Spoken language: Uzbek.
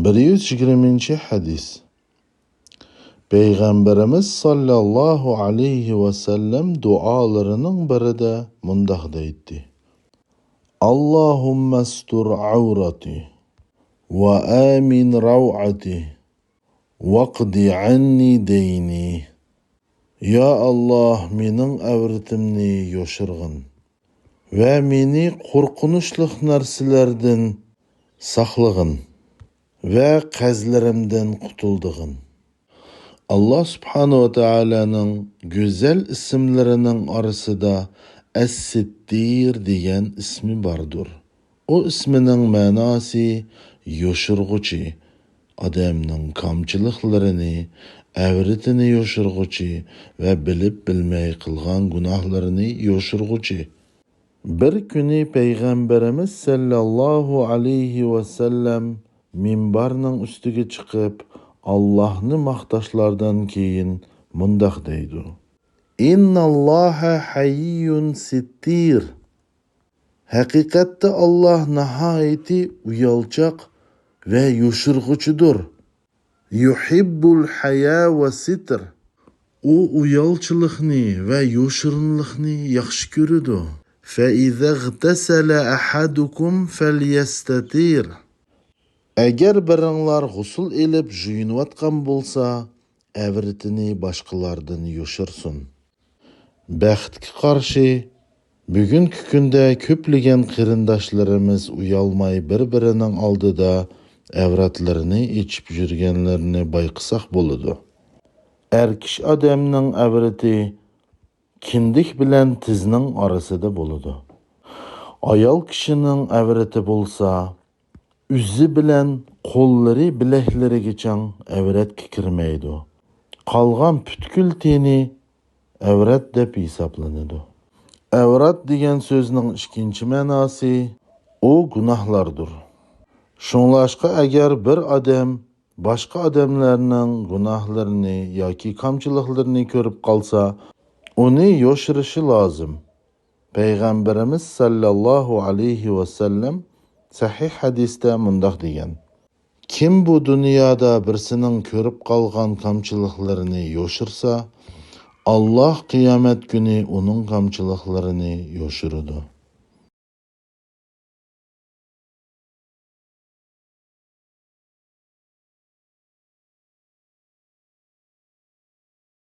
120 hadis. Peygamberimiz sallallahu aleyhi ve sellem dualarının biride mundaq deydi: Allahümme stur avrati ve amin rav'ati vaqdi anni deyni. Ya Allah, mening avratimni yoshirg'in ve meni qo'rqinchli narsalardan saqlag'in ve qazlarimdan qutuldig'in. Allah subhanahu wa ta'ala'nın güzel isimlerinin arasında Es-Sittir degan ismi bardır. O isminin manası yoshirg'uchi, adamning kamchiliklarini, avratini yoshirg'uchi ve bilib bilmay qilgan gunohlarini yoshirg'uchi. Bir kuni Peygamberimiz sallallahu aleyhi ve sellem minbarning ustiga chiqib Allah'ni maqtashlardan keyin mundaq deydi: İnnalloha hayyun sittir. Haqiqatda Allah nihoyatda uyalchoq ve yoshirg'uchidir. Yuhibbul haya ve sitr. O uyalchilikni ve yoshirinlikni yaxshi ko'radi. Fa iza igtasala ahadukum falyastatir. Agar biringlar g'usl elib juyinayotgan bo'lsa, avratini boshqalardan yoshirsin. Baxtga qarshi, bugungi kunda ko'plagan qarindoshlarimiz uyalmay bir-birining oldida avratlarini ochib yurganlarini bayqasak bo'ladi. Erkish odamning avrati kindik bilan tizning orasida bo'ladi. Ayol kishining avrati bo'lsa, uzi bilan qo'llari bilaklarigacha avratga kirmaydi. Qolgan butkul teni avrat deb hisoblanadi. Avrat degan so'zning ikkinchi ma'nosi o gunohlardir. Shunlashqa agar bir odam boshqa odamlarning gunohlarini yoki kamchiliklarini ko'rib qolsa, uni yoshirishi lozim. Peygamberimiz sallallahu aleyhi ve sellem sahih hadisda mundaq degan: Kim bu dunyoda birsining ko'rib qolgan kamchiliklarini yoshirsa, Allah qiyomat kuni uning kamchiliklarini yoshiradi.